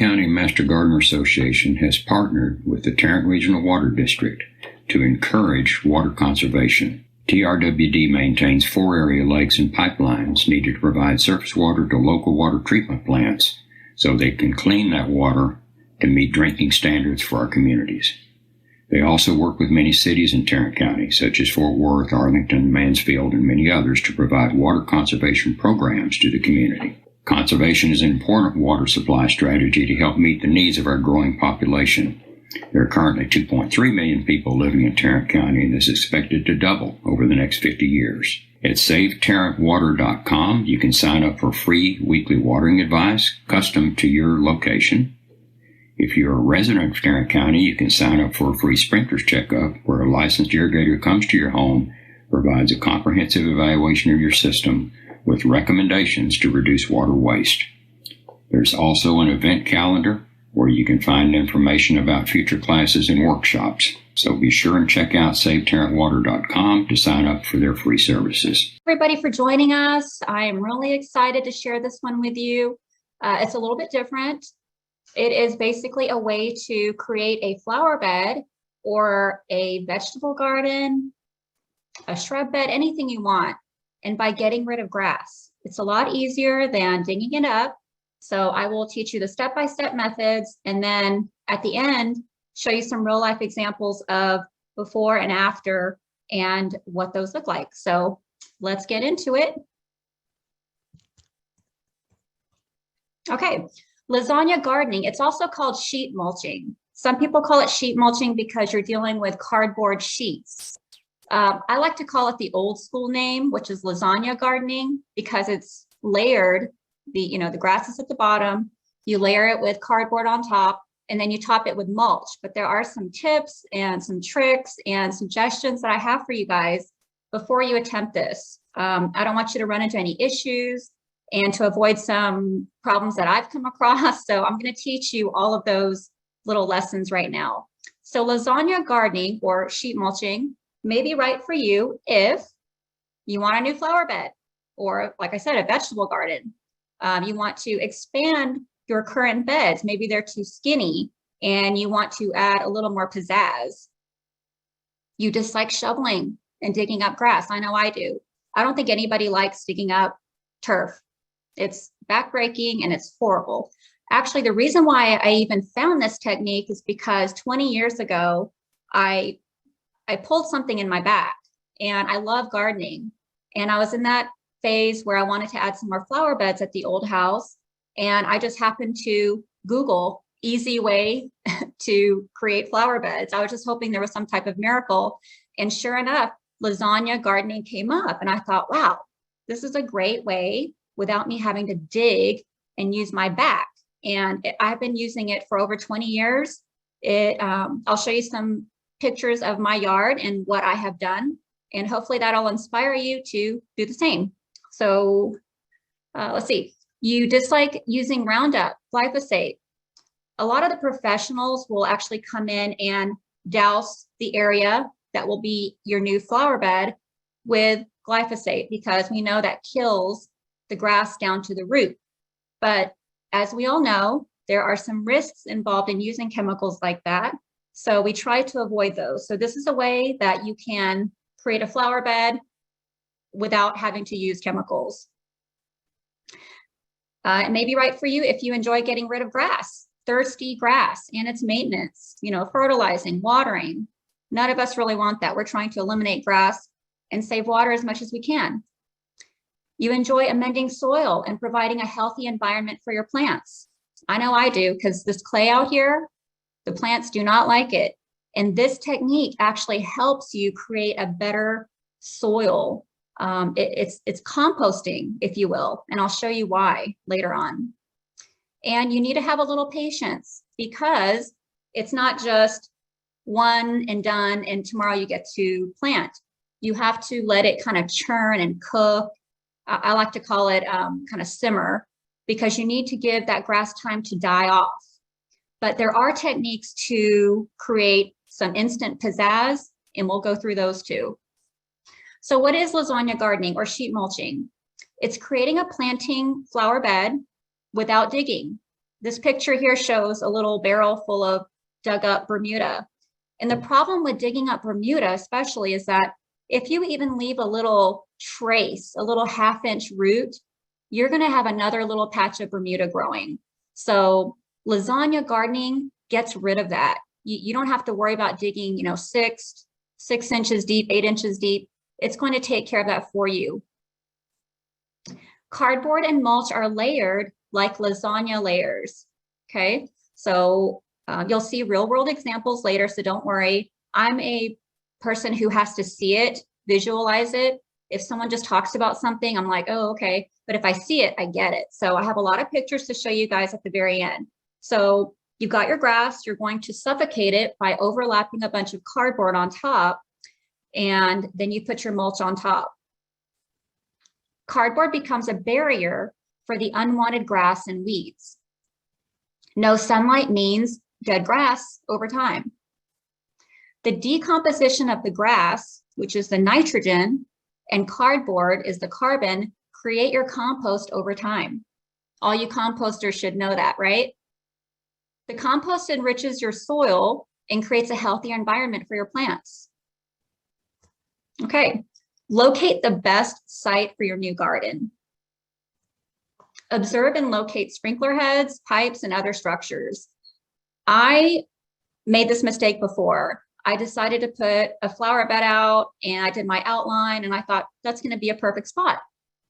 County Master Gardener Association has partnered with the Tarrant Regional Water District to encourage water conservation. TRWD maintains 4 area lakes and pipelines needed to provide surface water to local water treatment plants so they can clean that water to meet drinking standards for our communities. They also work with many cities in Tarrant County, such as Fort Worth, Arlington, Mansfield, and many others, to provide water conservation programs to the community. Conservation is an important water supply strategy to help meet the needs of our growing population. There are currently 2.3 million people living in Tarrant County, and this is expected to double over the next 50 years. At SaveTarrantWater.com, you can sign up for free weekly watering advice custom to your location. If you're a resident of Tarrant County, you can sign up for a free sprinkler's checkup where a licensed irrigator comes to your home, provides a comprehensive evaluation of your system with recommendations to reduce water waste. There's also an event calendar where you can find information about future classes and workshops. So be sure and check out SaveTarrantWater.com to sign up for their free services. Everybody for joining us. I am really excited to share this one with you. It's a little bit different. It is basically a way to create a flower bed or a vegetable garden, a shrub bed, anything you want. And by getting rid of grass, it's a lot easier than digging it up. So I will teach you the step-by-step methods, and then at the end, show you some real life examples of before and after and what those look like. So let's get into it. Okay, lasagna gardening. It's also called sheet mulching. Some people call it sheet mulching because you're dealing with cardboard sheets. I like to call it the old school name, which is lasagna gardening, because it's layered. The grass is at the bottom, you layer it with cardboard on top, and then you top it with mulch. But there are some tips and some tricks and suggestions that I have for you guys before you attempt this. I don't want you to run into any issues and to avoid some problems that I've come across. So I'm going to teach you all of those little lessons right now. So lasagna gardening or sheet mulching may be right for you if you want a new flower bed, or like I said, a vegetable garden. You want to expand your current beds. Maybe they're too skinny and you want to add a little more pizzazz. You dislike shoveling and digging up grass. I know I do. I don't think anybody likes digging up turf. It's backbreaking and it's horrible. Actually, the reason why I even found this technique is because 20 years ago, I pulled something in my back, and I love gardening. And I was in that phase where I wanted to add some more flower beds at the old house. And I just happened to Google easy way to create flower beds. I was just hoping there was some type of miracle. And sure enough, lasagna gardening came up. And I thought, wow, this is a great way without me having to dig and use my back. And I've been using it for over 20 years. I'll show you some pictures of my yard and what I have done. And hopefully that'll inspire you to do the same. So let's see. You dislike using Roundup, glyphosate. A lot of the professionals will actually come in and douse the area that will be your new flower bed with glyphosate, because we know that kills the grass down to the root. But as we all know, there are some risks involved in using chemicals like that. So we try to avoid those. So this is a way that you can create a flower bed without having to use chemicals. It may be right for you if you enjoy getting rid of grass, thirsty grass and its maintenance, fertilizing, watering. None of us really want that. We're trying to eliminate grass and save water as much as we can. You enjoy amending soil and providing a healthy environment for your plants. I know I do, because this clay out here, the plants do not like it. And this technique actually helps you create a better soil. It's composting, if you will, and I'll show you why later on. And you need to have a little patience, because it's not just one and done and tomorrow you get to plant. You have to let it kind of churn and cook. I like to call it kind of simmer, because you need to give that grass time to die off. But there are techniques to create some instant pizzazz, and we'll go through those too. So what is lasagna gardening or sheet mulching? It's creating a planting flower bed without digging. This picture here shows a little barrel full of dug up Bermuda. And the problem with digging up Bermuda especially is that if you even leave a little trace, a little half-inch root, you're going to have another little patch of Bermuda growing. So lasagna gardening gets rid of that. You don't have to worry about digging, 6 inches deep, 8 inches deep. It's going to take care of that for you. Cardboard and mulch are layered like lasagna layers. Okay, so you'll see real world examples later, so don't worry. I'm a person who has to see it, visualize it. If someone just talks about something, I'm like, oh, okay. But if I see it, I get it. So I have a lot of pictures to show you guys at the very end. So you've got your grass, you're going to suffocate it by overlapping a bunch of cardboard on top, and then you put your mulch on top. Cardboard becomes a barrier for the unwanted grass and weeds. No sunlight means dead grass over time. The decomposition of the grass, which is the nitrogen, and cardboard is the carbon, create your compost over time. All you composters should know that, right? The compost enriches your soil and creates a healthier environment for your plants. Okay, locate the best site for your new garden. Observe and locate sprinkler heads, pipes, and other structures. I made this mistake before. I decided to put a flower bed out and I did my outline and I thought that's going to be a perfect spot.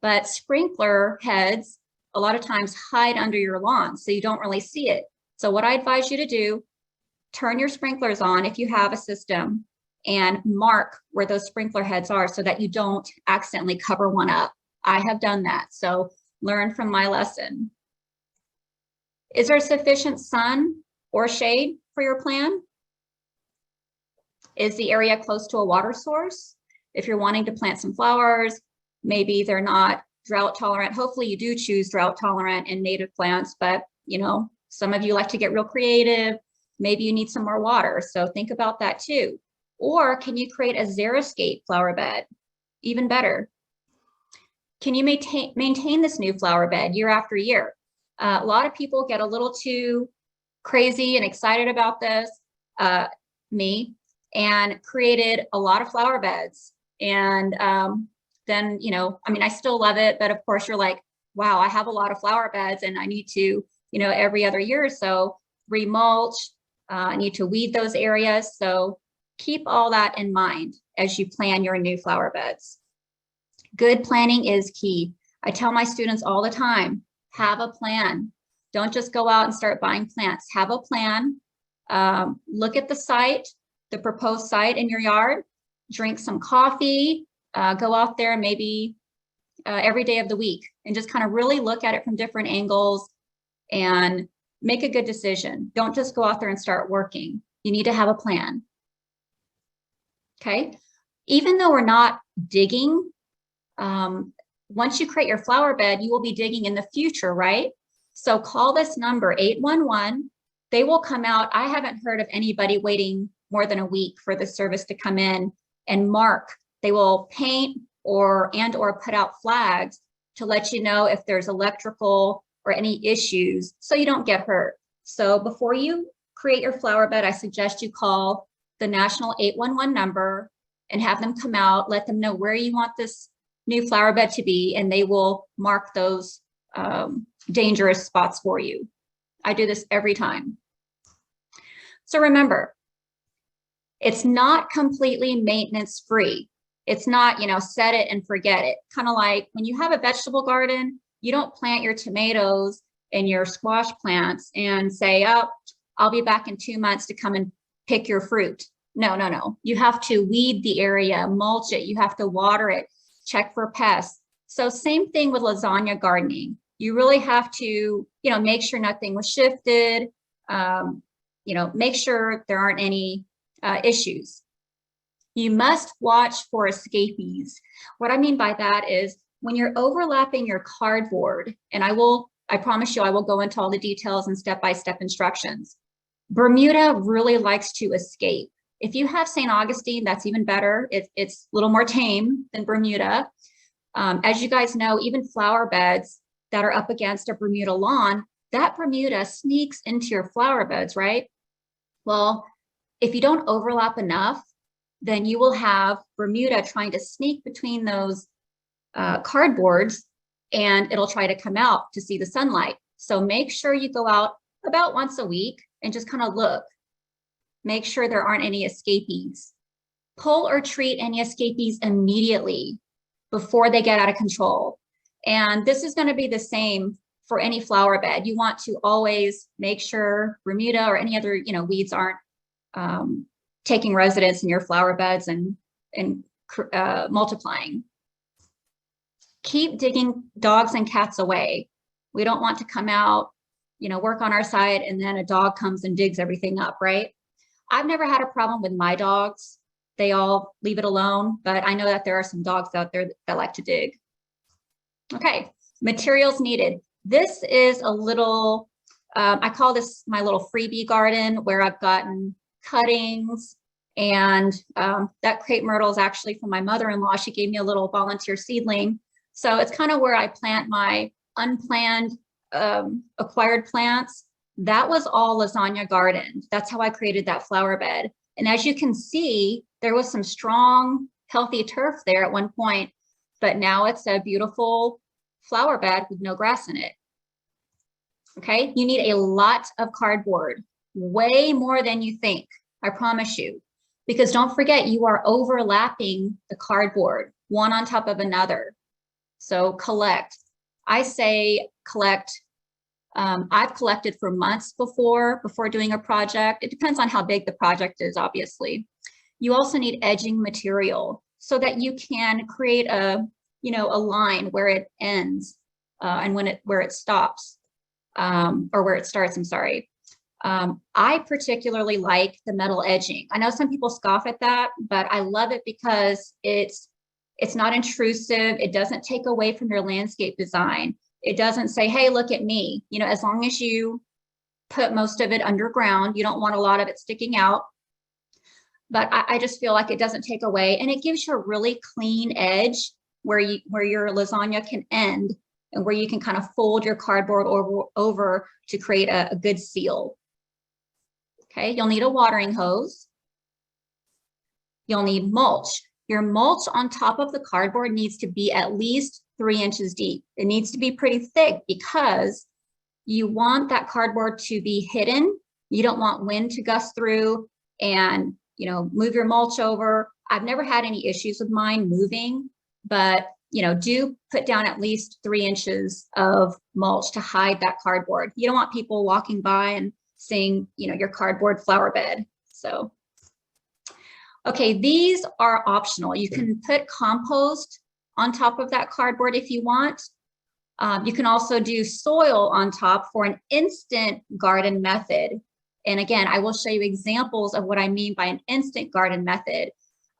But sprinkler heads a lot of times hide under your lawn, so you don't really see it. So what I advise you to do, turn your sprinklers on if you have a system and mark where those sprinkler heads are so that you don't accidentally cover one up. I have done that, so learn from my lesson. Is there sufficient sun or shade for your plant? Is the area close to a water source? If you're wanting to plant some flowers, maybe they're not drought tolerant. Hopefully you do choose drought tolerant and native plants, but some of you like to get real creative. Maybe you need some more water, so think about that too. Or can you create a xeriscape flower bed? Even better. Can you maintain this new flower bed year after year? A lot of people get a little too crazy and excited about this, me, and created a lot of flower beds. And then, I still love it, but of course you're like, wow, I have a lot of flower beds and I need to, every other year or so remulch, I need to weed those areas. So keep all that in mind as you plan your new flower beds. Good planning is key. I tell my students all the time, have a plan. Don't just go out and start buying plants. Have a plan. Look at the site, the proposed site in your yard, drink some coffee, go out there maybe every day of the week and just kind of really look at it from different angles and make a good decision. Don't just go out there and start working. You need to have a plan. Okay. Even though we're not digging, once you create your flower bed, you will be digging in the future, right? So call this number 811. They will come out. I haven't heard of anybody waiting more than a week for the service to come in and mark. They will paint or put out flags to let you know if there's electrical or any issues so you don't get hurt. So before you create your flower bed, I suggest you call the national 811 number and have them come out, let them know where you want this new flower bed to be, and they will mark those dangerous spots for you. I do this every time. So remember, it's not completely maintenance free. It's not, set it and forget it. Kind of like when you have a vegetable garden, you don't plant your tomatoes and your squash plants and say, oh, I'll be back in 2 months to come and pick your fruit. No. You have to weed the area, mulch it. You have to water it, check for pests. So same thing with lasagna gardening. You really have to, make sure nothing was shifted, make sure there aren't any issues. You must watch for escapees. What I mean by that is when you're overlapping your cardboard, and I promise you, I will go into all the details and step-by-step instructions. Bermuda really likes to escape. If you have St. Augustine, that's even better. It's a little more tame than Bermuda. As you guys know, even flower beds that are up against a Bermuda lawn, that Bermuda sneaks into your flower beds, right? Well, if you don't overlap enough, then you will have Bermuda trying to sneak between those cardboards, and it'll try to come out to see the sunlight. So make sure you go out about once a week and just kind of look. Make sure there aren't any escapees. Pull or treat any escapees immediately before they get out of control. And this is going to be the same for any flower bed. You want to always make sure Bermuda or any other, weeds aren't taking residence in your flower beds and multiplying. Keep digging dogs and cats away. We don't want to come out, work on our side, and then a dog comes and digs everything up, right? I've never had a problem with my dogs. They all leave it alone, but I know that there are some dogs out there that like to dig. Okay, materials needed. This is a little, I call this my little freebie garden, where I've gotten cuttings, and that crepe myrtle is actually from my mother-in-law. She gave me a little volunteer seedling. So it's kind of where I plant my unplanned acquired plants. That was all lasagna gardened. That's how I created that flower bed. And as you can see, there was some strong, healthy turf there at one point, but now it's a beautiful flower bed with no grass in it. Okay, you need a lot of cardboard, way more than you think, I promise you, because don't forget, you are overlapping the cardboard, one on top of another. So collect. I say collect. I've collected for months before doing a project. It depends on how big the project is, obviously. You also need edging material so that you can create a line where it ends and where it stops, or where it starts, I'm sorry. I particularly like the metal edging. I know some people scoff at that, but I love it because it's not intrusive. It doesn't take away from your landscape design. It doesn't say, hey, look at me. As long as you put most of it underground, you don't want a lot of it sticking out. But I just feel like it doesn't take away, and it gives you a really clean edge where your lasagna can end, and where you can kind of fold your cardboard over to create a good seal. Okay, you'll need a watering hose. You'll need mulch. Your mulch on top of the cardboard needs to be at least 3 inches deep. It needs to be pretty thick because you want that cardboard to be hidden. You don't want wind to gust through and move your mulch over. I've never had any issues with mine moving, but do put down at least 3 inches of mulch to hide that cardboard. You don't want people walking by and seeing your cardboard flower bed. So okay, these are optional. You can put compost on top of that cardboard if you want. You can also do soil on top for an instant garden method. And again, I will show you examples of what I mean by an instant garden method.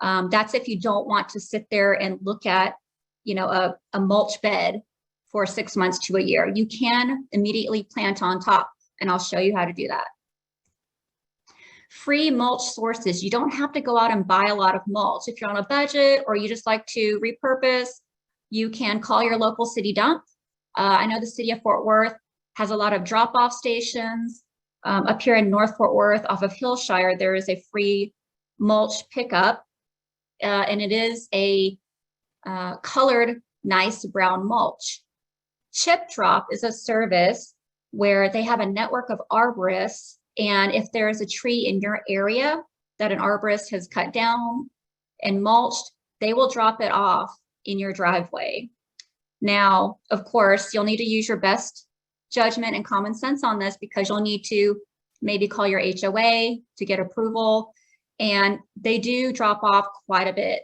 That's if you don't want to sit there and look at, a mulch bed for 6 months to a year. You can immediately plant on top, and I'll show you how to do that. Free mulch sources. You don't have to go out and buy a lot of mulch. If you're on a budget or you just like to repurpose, you can call your local city dump. I know the city of Fort Worth has a lot of drop-off stations. Up here in North Fort Worth off of Hillshire, there is a free mulch pickup, and it is a colored nice brown mulch. Chip Drop is a service where they have a network of arborists, and if there is a tree in your area that an arborist has cut down and mulched, they will drop it off in your driveway. Now, of course, you'll need to use your best judgment and common sense on this, because you'll need to maybe call your HOA to get approval, and they do drop off quite a bit.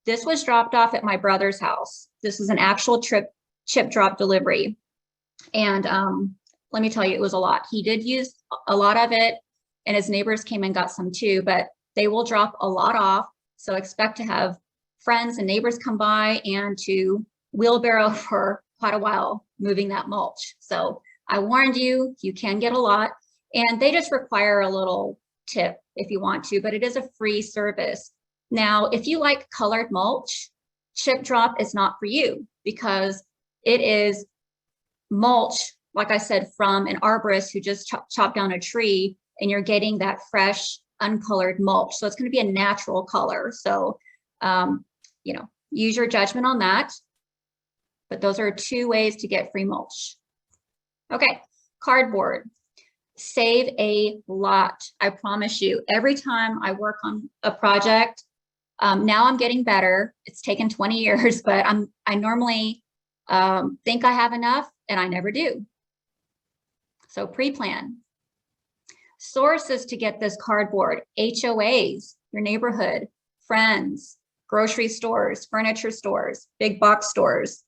This was dropped off at my brother's house. This is an actual chip drop delivery. And let me tell you, it was a lot. He did use a lot of it, and his neighbors came and got some too, but they will drop a lot off. So expect to have friends and neighbors come by and to wheelbarrow for quite a while moving that mulch. So I warned you, you can get a lot, and they just require a little tip if you want to, but it is a free service. Now, if you like colored mulch, Chip Drop is not for you, because it is mulch like I said, from an arborist who just chopped down a tree, and you're getting that fresh, uncolored mulch. So it's going to be a natural color. So, you know, use your judgment on that. But those are 2 ways to get free mulch. Okay, cardboard. Save a lot, I promise you. Every time I work on a project, now I'm getting better. It's taken 20 years, but I normally think I have enough, and I never do. So pre-plan. Sources to get this cardboard: HOAs, your neighborhood, friends, grocery stores, furniture stores, big box stores,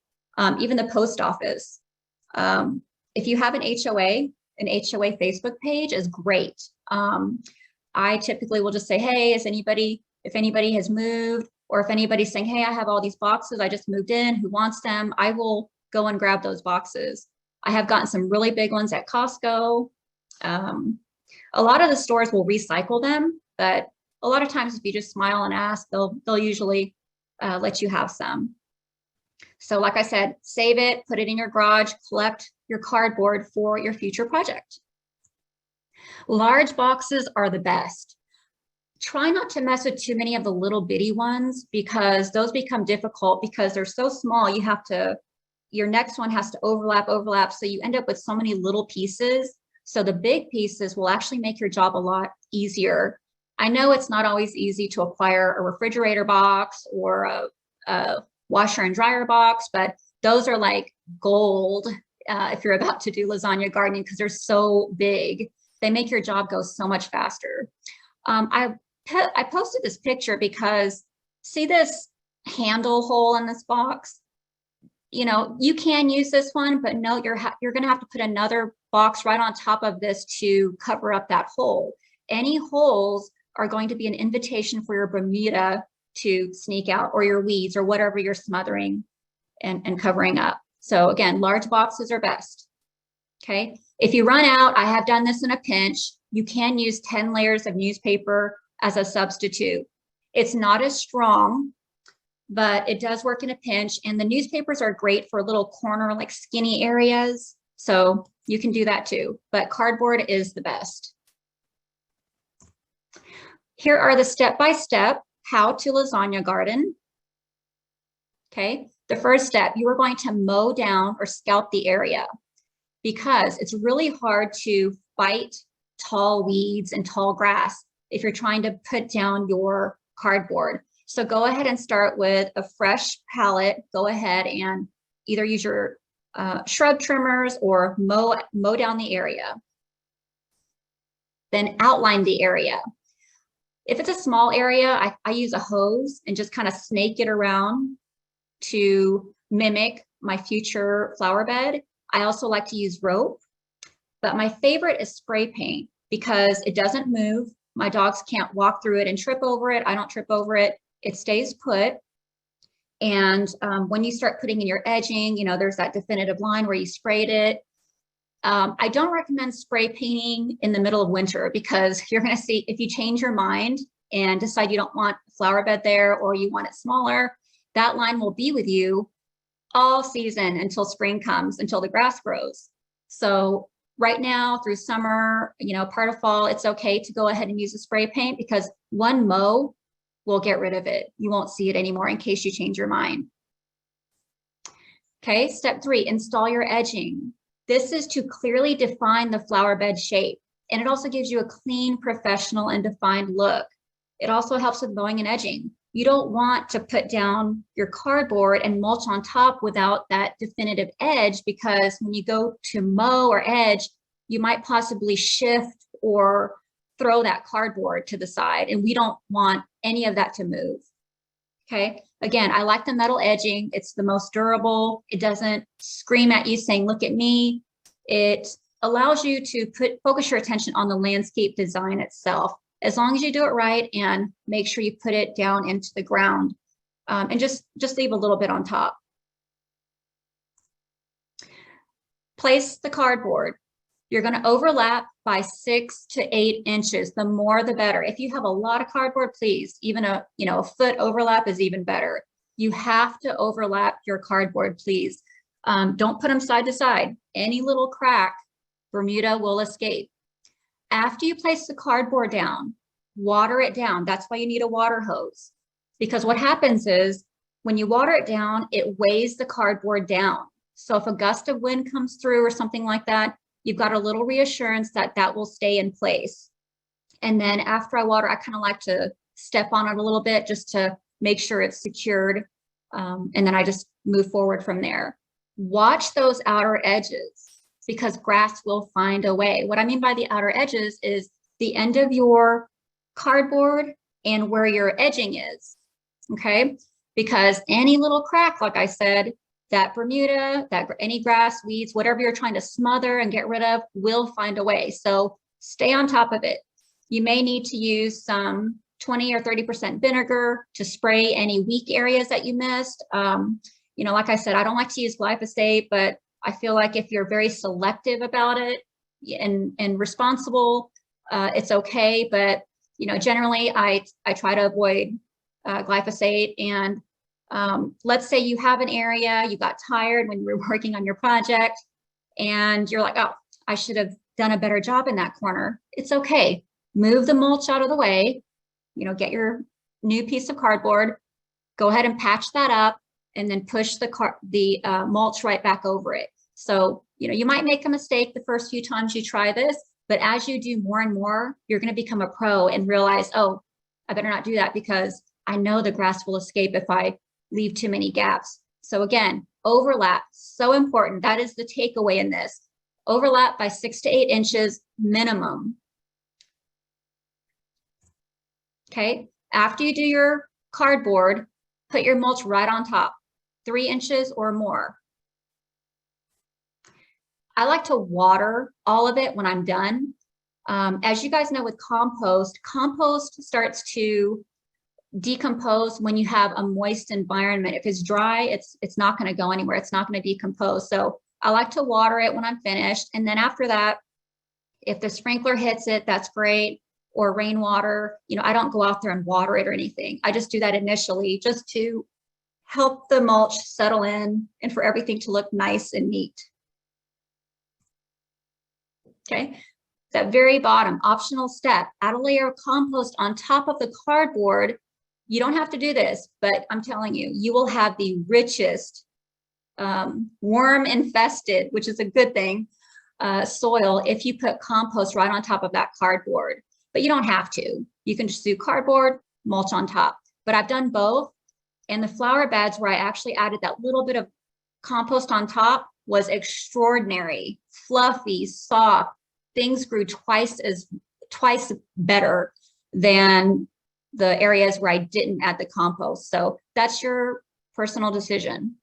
even the post office. If you have an HOA Facebook page is great. I typically will just say, hey, if anybody has moved, or if anybody's saying, hey, I have all these boxes, I just moved in, who wants them? I will go and grab those boxes. I have gotten some really big ones at Costco. A lot of the stores will recycle them, but a lot of times if you just smile and ask, they'll usually let you have some. So like I said, save it, put it in your garage, collect your cardboard for your future project. Large boxes are the best. Try not to mess with too many of the little bitty ones, because those become difficult because they're so small. Your next one has to overlap. So you end up with so many little pieces. So the big pieces will actually make your job a lot easier. I know it's not always easy to acquire a refrigerator box or a washer and dryer box, but those are like gold if you're about to do lasagna gardening, because they're so big. They make your job go so much faster. I posted this picture because see this handle hole in this box? You know, you can use this one, but no, you're going to have to put another box right on top of this to cover up that hole. Any holes are going to be an invitation for your Bermuda to sneak out, or your weeds, or whatever you're smothering and covering up. So again, large boxes are best. Okay. If you run out, I have done this in a pinch, you can use 10 layers of newspaper as a substitute. It's not as strong, but it does work in a pinch. And the newspapers are great for little corner, like skinny areas. So you can do that too, but cardboard is the best. Here are the step-by-step how to lasagna garden. Okay, the first step, you are going to mow down or scalp the area, because it's really hard to fight tall weeds and tall grass if you're trying to put down your cardboard. So go ahead and start with a fresh pallet. Go ahead and either use your shrub trimmers or mow down the area. Then outline the area. If it's a small area, I use a hose and just kind of snake it around to mimic my future flower bed. I also like to use rope, but my favorite is spray paint because it doesn't move. My dogs can't walk through it and trip over it. I don't trip over it. It stays put. And when you start putting in your edging, you know, there's that definitive line where you sprayed it. I don't recommend spray painting in the middle of winter, because you're going to see, if you change your mind and decide you don't want a flower bed there, or you want it smaller, that line will be with you all season until spring comes, until the grass grows. So right now through summer, you know, part of fall, it's okay to go ahead and use a spray paint, because one mow will get rid of it. You won't see it anymore in case you change your mind. Okay, step 3, install your edging. This is to clearly define the flower bed shape, and it also gives you a clean, professional, and defined look. It also helps with mowing and edging. You don't want to put down your cardboard and mulch on top without that definitive edge, because when you go to mow or edge, you might possibly shift or throw that cardboard to the side, and we don't want any of that to move. Okay, again, I like the metal edging. It's the most durable. It doesn't scream at you saying, look at me. It allows you to focus your attention on the landscape design itself, as long as you do it right and make sure you put it down into the ground, and just leave a little bit on top. Place the cardboard. You're going to overlap by 6 to 8 inches. The more, the better. If you have a lot of cardboard, please, even a foot overlap is even better. You have to overlap your cardboard, please. Don't put them side to side. Any little crack, Bermuda will escape. After you place the cardboard down, water it down. That's why you need a water hose. Because what happens is when you water it down, it weighs the cardboard down. So if a gust of wind comes through or something like that, you've got a little reassurance that that will stay in place. And then after I water, I kind of like to step on it a little bit just to make sure it's secured. And then I just move forward from there. Watch those outer edges because grass will find a way. What I mean by the outer edges is the end of your cardboard and where your edging is, okay? Because any little crack, like I said, that Bermuda, that any grass, weeds, whatever you're trying to smother and get rid of will find a way. So stay on top of it. You may need to use some 20 or 30% vinegar to spray any weak areas that you missed. You know, like I said, I don't like to use glyphosate, but I feel like if you're very selective about it and responsible, it's okay. But, you know, generally I try to avoid glyphosate. And let's say you have an area, you got tired when you were working on your project and you're like, oh, I should have done a better job in that corner. It's okay. Move the mulch out of the way, you know, get your new piece of cardboard, go ahead and patch that up and then push the mulch right back over it. So, you know, you might make a mistake the first few times you try this, but as you do more and more, you're going to become a pro and realize, oh, I better not do that because I know the grass will escape if I leave too many gaps. So again, overlap, so important. That is the takeaway in this. Overlap by 6 to 8 inches minimum. Okay, after you do your cardboard, put your mulch right on top, 3 inches or more. I like to water all of it when I'm done. As you guys know with compost starts to decompose when you have a moist environment. If it's dry, it's not going to go anywhere. It's not going to decompose. So I like to water it when I'm finished. And then after that, if the sprinkler hits it, that's great. Or rainwater, you know, I don't go out there and water it or anything. I just do that initially just to help the mulch settle in and for everything to look nice and neat. Okay, that very bottom optional step, add a layer of compost on top of the cardboard. You don't have to do this, but I'm telling you, you will have the richest worm infested, which is a good thing, soil if you put compost right on top of that cardboard. But you don't have to. You can just do cardboard, mulch on top. But I've done both. And the flower beds where I actually added that little bit of compost on top was extraordinary, fluffy, soft. Things grew twice better than the areas where I didn't add the compost. So that's your personal decision.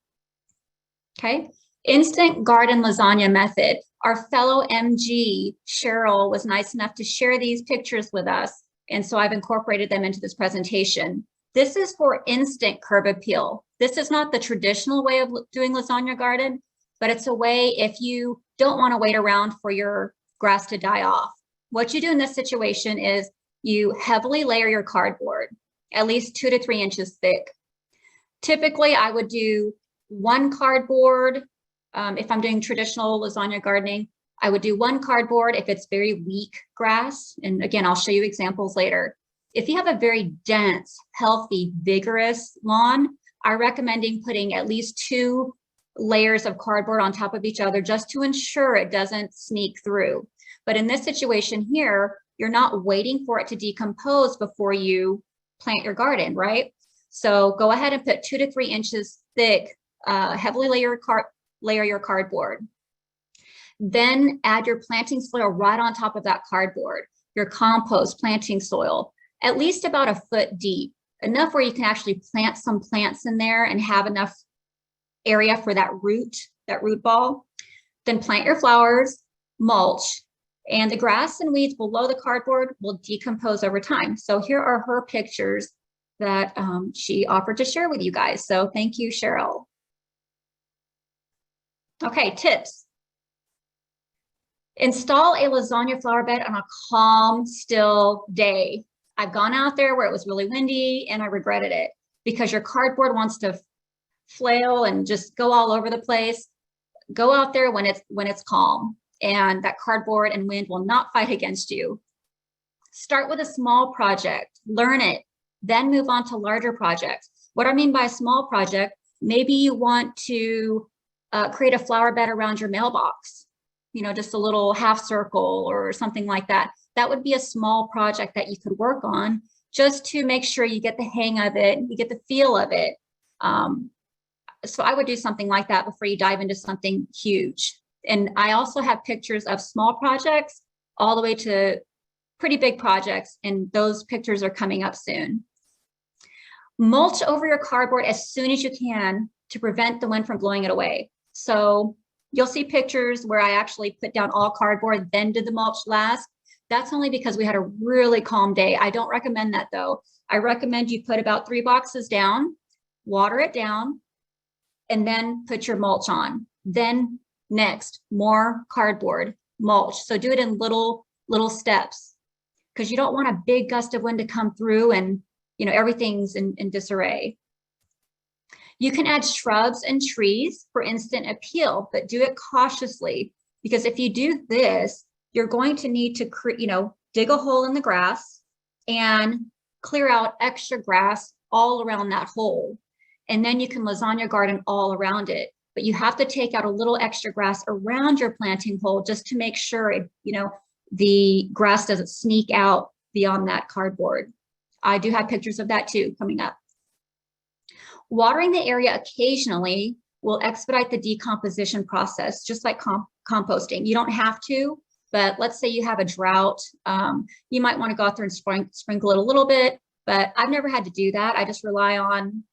Okay. Instant garden lasagna method. Our fellow MG, Cheryl, was nice enough to share these pictures with us. And so I've incorporated them into this presentation. This is for instant curb appeal. This is not the traditional way of doing lasagna garden, but it's a way if you don't want to wait around for your grass to die off. What you do in this situation is you heavily layer your cardboard, at least 2 to 3 inches thick. Typically, I would do 1 cardboard. If I'm doing traditional lasagna gardening, I would do 1 cardboard if it's very weak grass. And again, I'll show you examples later. If you have a very dense, healthy, vigorous lawn, I'm recommending putting at least 2 layers of cardboard on top of each other just to ensure it doesn't sneak through. But in this situation here, you're not waiting for it to decompose before you plant your garden, right? So go ahead and put 2 to 3 inches thick, heavily layer your cardboard. Then add your planting soil right on top of that cardboard, your compost planting soil, at least about 1 foot deep, enough where you can actually plant some plants in there and have enough area for that root ball. Then plant your flowers, mulch, and the grass and weeds below the cardboard will decompose over time. So here are her pictures that she offered to share with you guys. So thank you, Cheryl. Okay, tips. Install a lasagna flower bed on a calm, still day. I've gone out there where it was really windy and I regretted it because your cardboard wants to flail and just go all over the place. go out there when it's calm, and that cardboard and wind will not fight against you. Start with a small project, learn it, then move on to larger projects. What I mean by a small project, maybe you want to create a flower bed around your mailbox, just a little half circle or something like that. That would be a small project that you could work on just to make sure you get the hang of it, you get the feel of it. So I would do something like that before you dive into something huge. And I also have pictures of small projects all the way to pretty big projects, and those pictures are coming up soon. Mulch over your cardboard as soon as you can to prevent the wind from blowing it away. So you'll see pictures where I actually put down all cardboard, then did the mulch last. That's only because we had a really calm day. I don't recommend that though. I recommend you put about 3 boxes down, water it down, and then put your mulch on. Then next, more cardboard, mulch. So do it in little steps, because you don't want a big gust of wind to come through and everything's in disarray. You can add shrubs and trees for instant appeal, but do it cautiously, because if you do this, you're going to need to dig a hole in the grass and clear out extra grass all around that hole. And then you can lasagna garden all around it. But you have to take out a little extra grass around your planting hole just to make sure the grass doesn't sneak out beyond that cardboard. I do have pictures of that too coming up. Watering the area occasionally will expedite the decomposition process, just like composting. You don't have to, but let's say you have a drought. You might want to go out there and sprinkle it a little bit, but I've never had to do that. I just rely on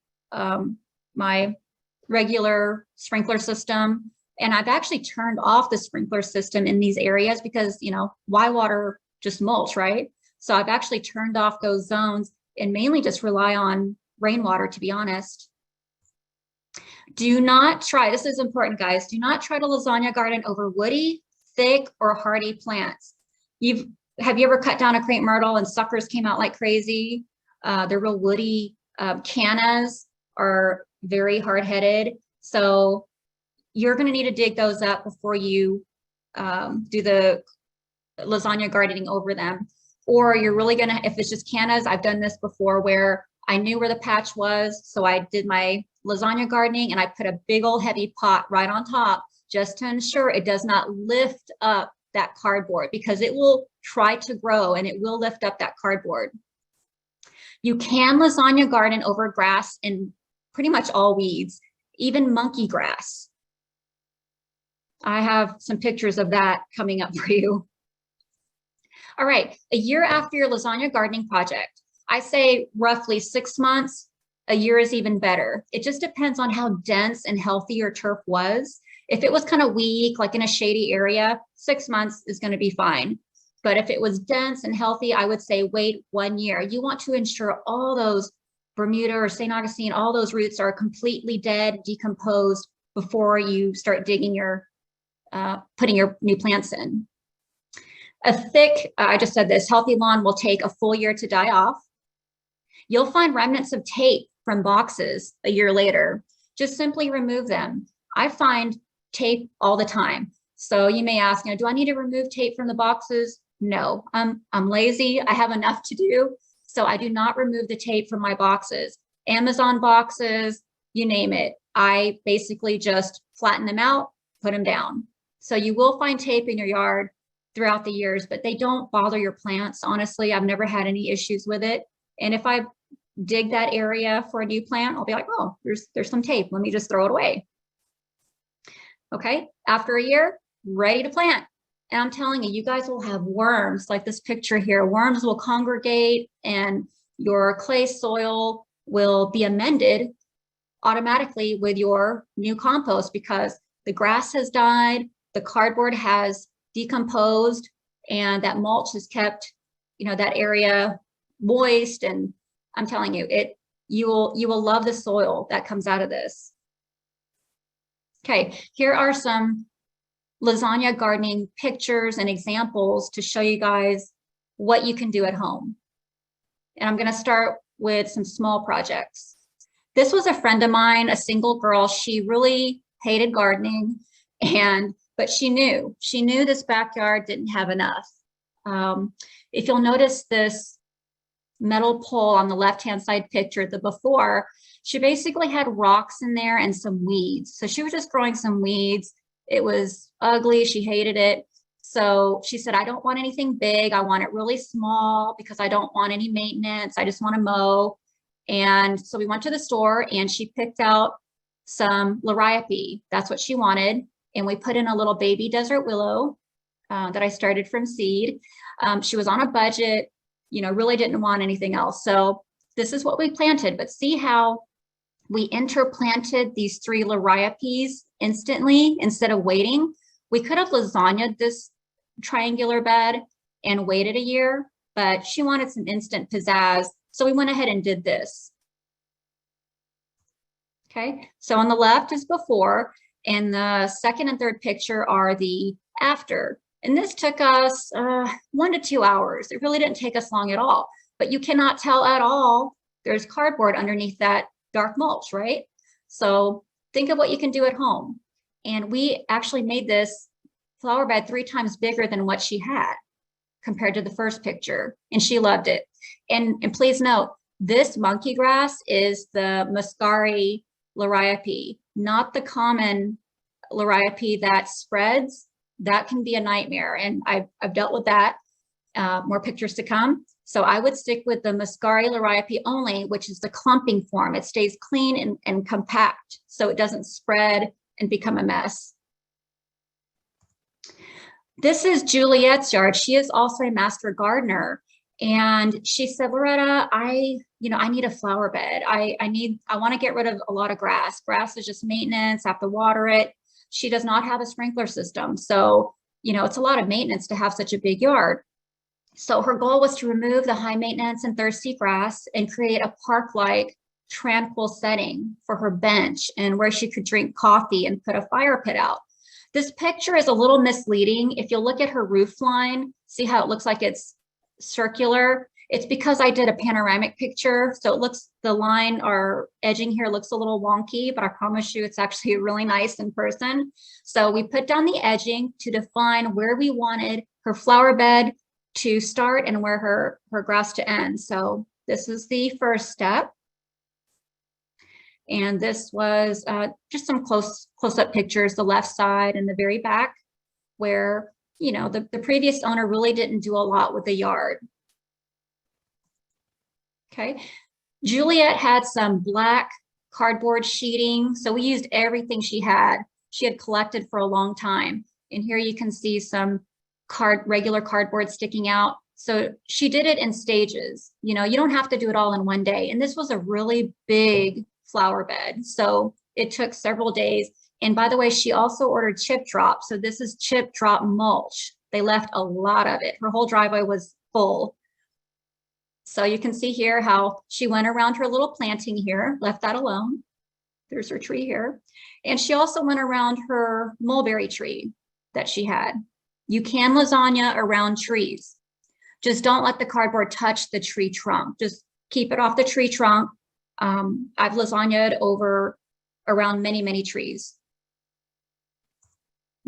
my regular sprinkler system. And I've actually turned off the sprinkler system in these areas because, why water just mulch, right? So I've actually turned off those zones and mainly just rely on rainwater, to be honest. Do not try, this is important, guys, do not try to lasagna garden over woody, thick, or hardy plants. Have you ever cut down a crepe myrtle and suckers came out like crazy? They're real woody. Cannas are very hard-headed. So you're going to need to dig those up before you do the lasagna gardening over them. Or you're really going to, if it's just cannas, I've done this before where I knew where the patch was. So I did my lasagna gardening and I put a big old heavy pot right on top just to ensure it does not lift up that cardboard, because it will try to grow and it will lift up that cardboard. You can lasagna garden over grass and pretty much all weeds, even monkey grass. I have some pictures of that coming up for you. All right, a year after your lasagna gardening project, I say roughly 6 months, a year is even better. It just depends on how dense and healthy your turf was. If it was kind of weak, like in a shady area, 6 months is going to be fine. But if it was dense and healthy, I would say wait 1 year. You want to ensure all those Bermuda or St. Augustine, all those roots are completely dead, decomposed before you start digging your, putting your new plants in. A thick, I just said this, healthy lawn will take a full year to die off. You'll find remnants of tape from boxes a year later. Just simply remove them. I find tape all the time. So you may ask, do I need to remove tape from the boxes? No, I'm lazy. I have enough to do. So I do not remove the tape from my boxes. Amazon boxes, you name it. I basically just flatten them out, put them down. So you will find tape in your yard throughout the years, but they don't bother your plants. Honestly, I've never had any issues with it. And if I dig that area for a new plant, I'll be like, oh, there's some tape. Let me just throw it away. Okay, after a year, ready to plant. And I'm telling you, you guys will have worms like this picture here. Worms will congregate and your clay soil will be amended automatically with your new compost because the grass has died, the cardboard has decomposed, and that mulch has kept, that area moist. And I'm telling you, you will love the soil that comes out of this. Okay, here are some lasagna gardening pictures and examples to show you guys what you can do at home. And I'm going to start with some small projects. This was a friend of mine, a single girl. She really hated gardening. But she knew this backyard didn't have enough. If you'll notice this metal pole on the left-hand side picture, the before, she basically had rocks in there and some weeds. So she was just growing some weeds. It was ugly. She hated it. So she said, I don't want anything big. I want it really small because I don't want any maintenance. I just want to mow. And so we went to the store and she picked out some loriope. That's what she wanted. And we put in a little baby desert willow that I started from seed. She was on a budget, really didn't want anything else. So this is what we planted, but see how we interplanted these 3 loriopes instantly instead of waiting. We could have lasagnaed this triangular bed and waited a year, but she wanted some instant pizzazz. So we went ahead and did this. Okay, so on the left is before, and the second and third picture are the after. And this took us 1 to 2 hours. It really didn't take us long at all, but you cannot tell at all. There's cardboard underneath that dark mulch, right? So think of what you can do at home. And we actually made this flower bed 3 times bigger than what she had compared to the first picture, and she loved it. And please note, this monkey grass is the Muscari loriope, not the common loriope that spreads. That can be a nightmare, and I've dealt with that. More pictures to come. So I would stick with the Muscari loriope only, which is the clumping form. It stays clean and compact, so it doesn't spread and become a mess. This is Juliet's yard. She is also a master gardener. And she said, Loretta, I need a flower bed. I want to get rid of a lot of grass. Grass is just maintenance, have to water it. She does not have a sprinkler system. So, it's a lot of maintenance to have such a big yard. So her goal was to remove the high maintenance and thirsty grass and create a park-like tranquil setting for her bench and where she could drink coffee and put a fire pit out. This picture is a little misleading. If you look at her roof line, see how it looks like it's circular? It's because I did a panoramic picture. So it looks, the line or edging here looks a little wonky, but I promise you it's actually really nice in person. So we put down the edging to define where we wanted her flower bed to start and where her grass to end. So this is the first step. And this was just some close-up pictures, the left side and the very back, where, the previous owner really didn't do a lot with the yard. Okay, Juliet had some black cardboard sheeting. So we used everything she had collected for a long time. And here you can see some regular cardboard sticking out. So she did it in stages. You don't have to do it all in one day. And this was a really big flower bed. So it took several days. And by the way, she also ordered chip drop. So this is chip drop mulch. They left a lot of it. Her whole driveway was full. So you can see here how she went around her little planting here, left that alone. There's her tree here. And she also went around her mulberry tree that she had. You can lasagna around trees. Just don't let the cardboard touch the tree trunk. Just keep it off the tree trunk. I've lasagnaed around many, many trees.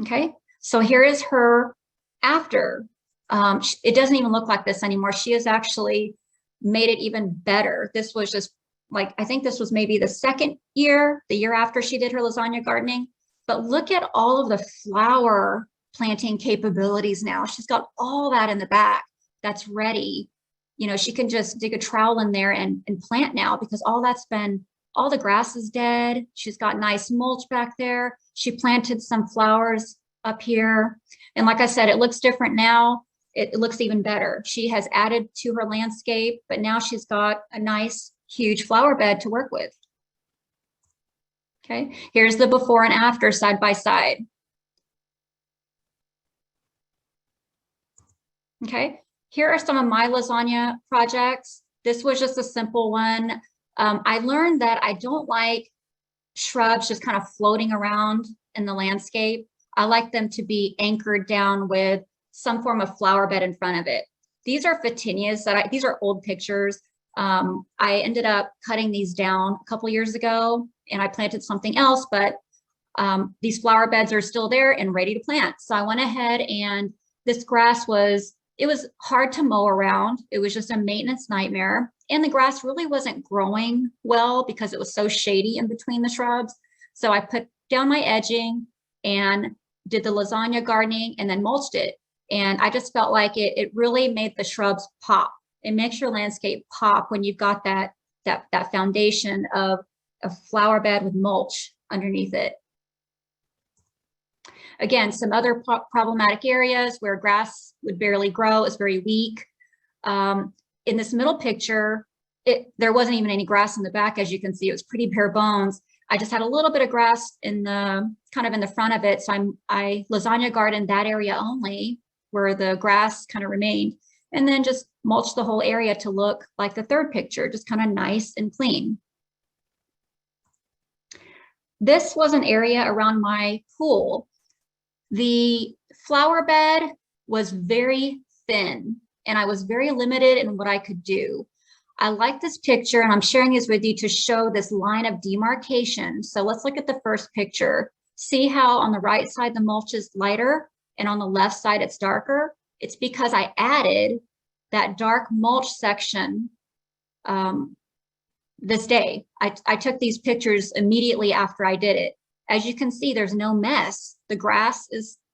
Okay, so here is her after. It doesn't even look like this anymore. She has actually made it even better. This was just like, I think this was maybe the second year, the year after she did her lasagna gardening. But look at all of the flower planting capabilities now. She's got all that in the back that's ready. She can just dig a trowel in there and plant now because all the grass is dead. She's got nice mulch back there. She planted some flowers up here. And like I said, it looks different now. It looks even better. She has added to her landscape, but now she's got a nice, huge flower bed to work with. Okay, here's the before and after side by side. Okay. Here are some of my lasagna projects. This was just a simple one. I learned that I don't like shrubs just kind of floating around in the landscape. I like them to be anchored down with some form of flower bed in front of it. These are photinias these are old pictures. I ended up cutting these down a couple years ago and I planted something else, but These flower beds are still there and ready to plant. So I went ahead, and this grass it was hard to mow around. It was just a maintenance nightmare. And the grass really wasn't growing well because it was so shady in between the shrubs. So I put down my edging and did the lasagna gardening and then mulched it. And I just felt like it really made the shrubs pop. It makes your landscape pop when you've got that foundation of a flower bed with mulch underneath it. Again, some other problematic areas where grass would barely grow, is very weak. In this middle picture, there wasn't even any grass in the back. As you can see, it was pretty bare bones. I just had a little bit of grass in the kind of in the front of it. So I lasagna gardened that area only where the grass kind of remained, and then just mulched the whole area to look like the third picture, just kind of nice and clean. This was an area around my pool. The flower bed was very thin, and I was very limited in what I could do. I like this picture, and I'm sharing this with you to show this line of demarcation. So let's look at the first picture. See how on the right side the mulch is lighter and on the left side it's darker? It's because I added that dark mulch section this day. I took these pictures immediately after I did it. As you can see, there's no mess. The grass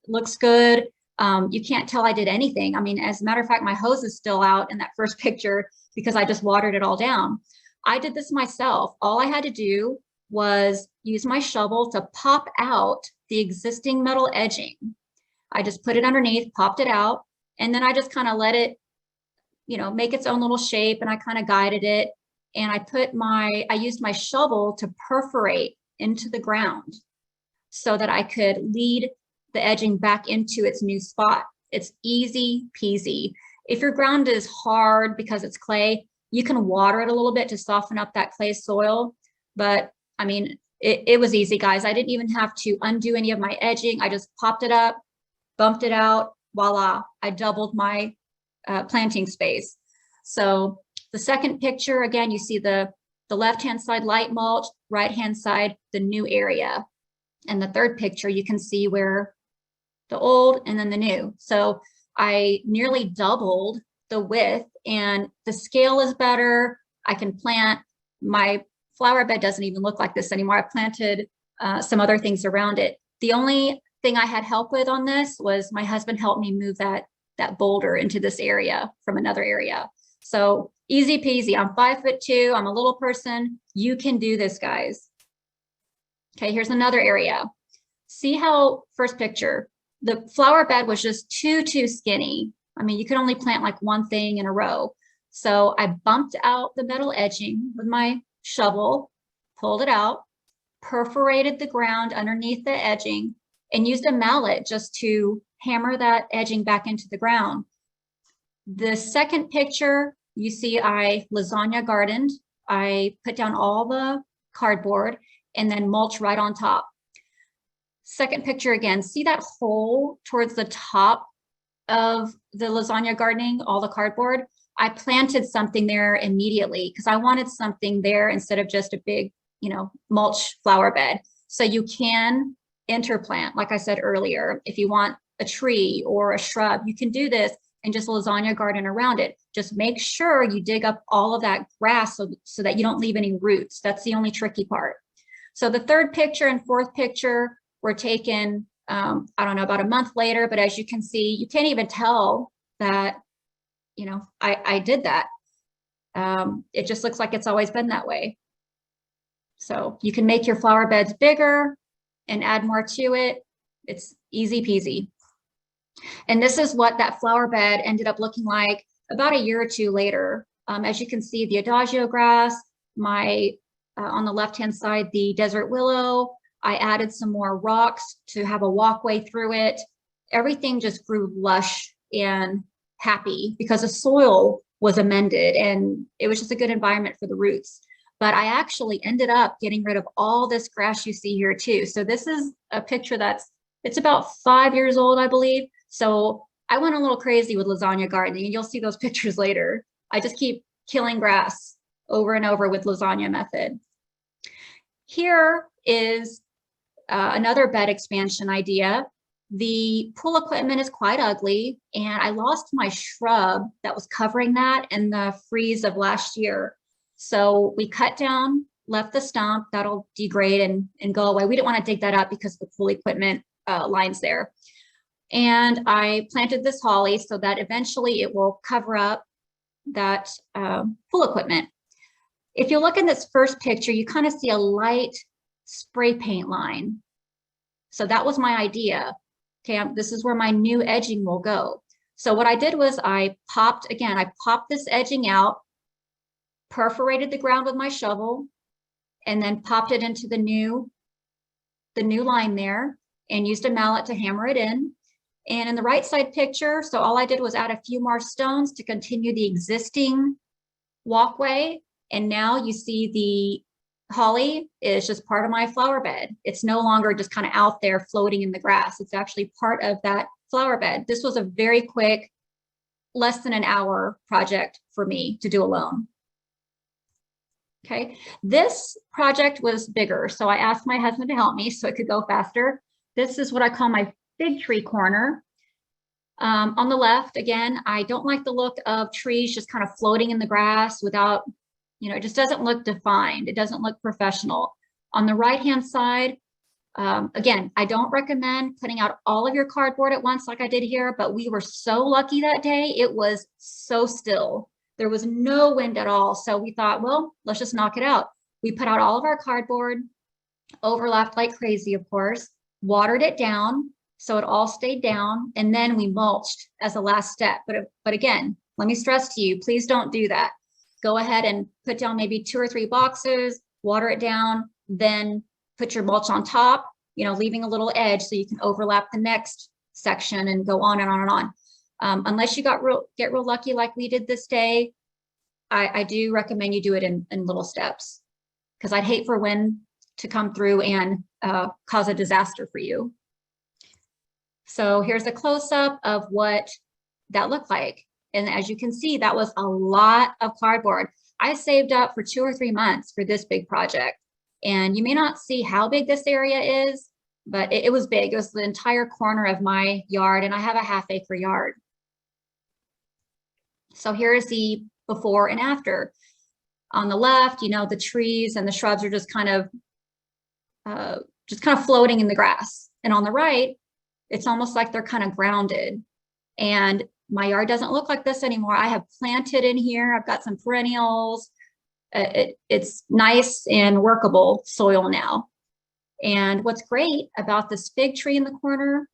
looks good. You can't tell I did anything. I mean, as a matter of fact, my hose is still out in that first picture because I just watered it all down. I did this myself. All I had to do was use my shovel to pop out the existing metal edging. I just put it underneath, popped it out, and then I just kind of let it, make its own little shape, and I kind of guided it. And I used my shovel to perforate into the ground so that I could lead the edging back into its new spot. It's easy peasy. If your ground is hard because it's clay, you can water it a little bit to soften up that clay soil. But I mean, it was easy, guys. I didn't even have to undo any of my edging. I just popped it up, bumped it out, voila, I doubled my planting space. So the second picture, again, you see the left-hand side light mulch, right-hand side, the new area. And the third picture, you can see where the old and then the new. So I nearly doubled the width, and the scale is better. I can plant. My flower bed doesn't even look like this anymore. I planted some other things around it. The only thing I had help with on this was my husband helped me move that boulder into this area from another area. So easy peasy. I'm 5'2". I'm a little person. You can do this, guys. Okay, here's another area. See how first picture, the flower bed was just too skinny. I mean, you could only plant like one thing in a row. So I bumped out the metal edging with my shovel, pulled it out, perforated the ground underneath the edging, and used a mallet just to hammer that edging back into the ground. The second picture, you see I lasagna gardened. I put down all the cardboard and then mulch right on top. Second picture again, see that hole towards the top of the lasagna gardening, all the cardboard? I planted something there immediately because I wanted something there instead of just a big, mulch flower bed. So you can interplant, like I said earlier. If you want a tree or a shrub, you can do this and just lasagna garden around it. Just make sure you dig up all of that grass so that you don't leave any roots. That's the only tricky part. So the third picture and fourth picture were taken, I don't know, about a month later, but as you can see, you can't even tell that, I did that. It just looks like it's always been that way. So you can make your flower beds bigger and add more to it. It's easy peasy. And this is what that flower bed ended up looking like about a year or two later. As you can see, the adagio grass, on the left-hand side, the desert willow. I added some more rocks to have a walkway through it. Everything just grew lush and happy because the soil was amended and it was just a good environment for the roots. But I actually ended up getting rid of all this grass you see here too. So this is a picture it's about 5 years old, I believe. So I went a little crazy with lasagna gardening, and you'll see those pictures later. I just keep killing grass over and over with lasagna method. Here is another bed expansion idea. The pool equipment is quite ugly, and I lost my shrub that was covering that in the freeze of last year. So we cut down, left the stump, that'll degrade and go away. We didn't want to dig that up because the pool equipment line's there. And I planted this holly so that eventually it will cover up that pool equipment. If you look in this first picture, you kind of see a light spray paint line. So that was my idea. Okay, this is where my new edging will go. So what I did was I popped this edging out, perforated the ground with my shovel, and then popped it into the new line there, and used a mallet to hammer it in. And in the right side picture, so all I did was add a few more stones to continue the existing walkway. And now you see the holly is just part of my flower bed. It's no longer just kind of out there floating in the grass. It's actually part of that flower bed. This was a very quick, less than an hour project for me to do alone. Okay, this project was bigger, so I asked my husband to help me so it could go faster. This is what I call my fig tree corner. On the left, again, I don't like the look of trees just kind of floating in the grass without, it just doesn't look defined. It doesn't look professional. On the right-hand side, again, I don't recommend putting out all of your cardboard at once like I did here, but we were so lucky that day. It was so still. There was no wind at all. So we thought, well, let's just knock it out. We put out all of our cardboard, overlapped like crazy, of course, watered it down so it all stayed down, and then we mulched as a last step. But again, let me stress to you, please don't do that. Go ahead and put down maybe 2 or 3 boxes, water it down, then put your mulch on top, leaving a little edge so you can overlap the next section and go on and on and on. Unless you get real lucky like we did this day, I do recommend you do it in little steps, because I'd hate for wind to come through and cause a disaster for you. So here's a close-up of what that looked like. And as you can see, that was a lot of cardboard. I saved up for 2 or 3 months for this big project. And you may not see how big this area is, but it was big. It was the entire corner of my yard, and I have a half-acre yard. So here is the before and after. On the left, the trees and the shrubs are just kind of floating in the grass. And on the right, it's almost like they're kind of grounded. And my yard doesn't look like this anymore. I have planted in here. I've got some perennials. It's nice and workable soil now. And what's great about this fig tree in the corner,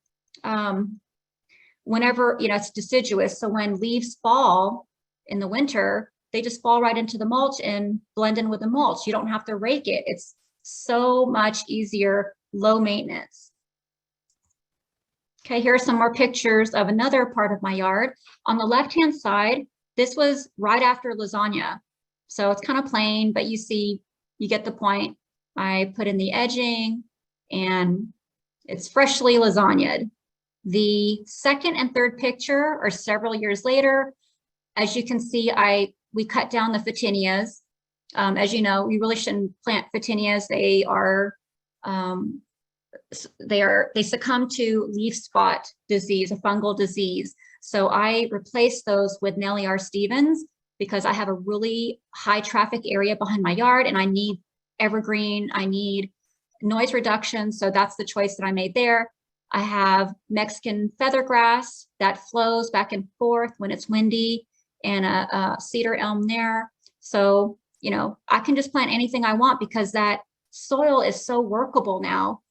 whenever, it's deciduous. So when leaves fall in the winter, they just fall right into the mulch and blend in with the mulch. You don't have to rake it. It's so much easier, low maintenance. Okay, here are some more pictures of another part of my yard. On the left-hand side, this was right after lasagna. So it's kind of plain, but you get the point. I put in the edging and it's freshly lasagnaed. The second and third picture are several years later. As you can see, we cut down the photinias. As you know, we really shouldn't plant photinias. They succumb to leaf spot disease, a fungal disease. So I replaced those with Nellie R. Stevens because I have a really high traffic area behind my yard and I need evergreen, I need noise reduction. So that's the choice that I made there. I have Mexican feathergrass that flows back and forth when it's windy, and a cedar elm there. So, I can just plant anything I want because that soil is so workable now,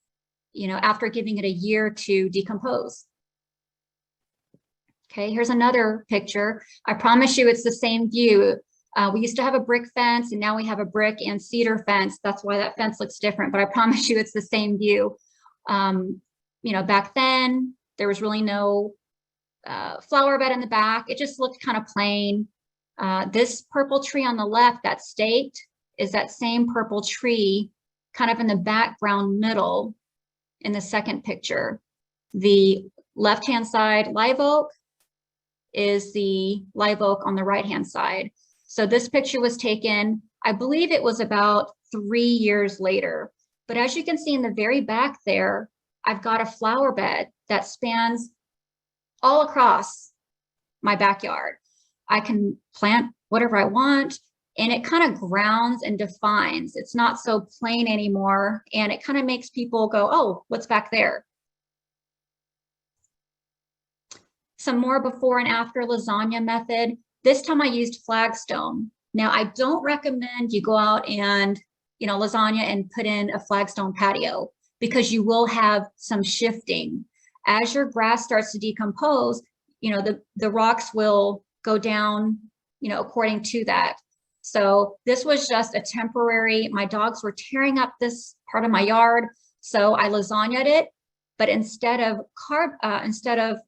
after giving it a year to decompose. Okay, here's another picture. I promise you it's the same view. We used to have a brick fence and now we have a brick and cedar fence. That's why that fence looks different, but I promise you it's the same view. Back then there was really no flower bed in the back. It just looked kind of plain. This purple tree on the left that's staked is that same purple tree kind of in the background middle in the second picture. The left-hand side live oak is the live oak on the right-hand side. So this picture was taken, I believe it was about 3 years later. But as you can see in the very back there, I've got a flower bed that spans all across my backyard. I can plant whatever I want, and it kind of grounds and defines. It's not so plain anymore, and it kind of makes people go, oh, what's back there? Some more before and after lasagna method. This time I used flagstone. Now, I don't recommend you go out and, lasagna and put in a flagstone patio, because you will have some shifting. As your grass starts to decompose, the rocks will go down, according to that. So this was just a temporary, my dogs were tearing up this part of my yard. So I lasagnaed it, but instead of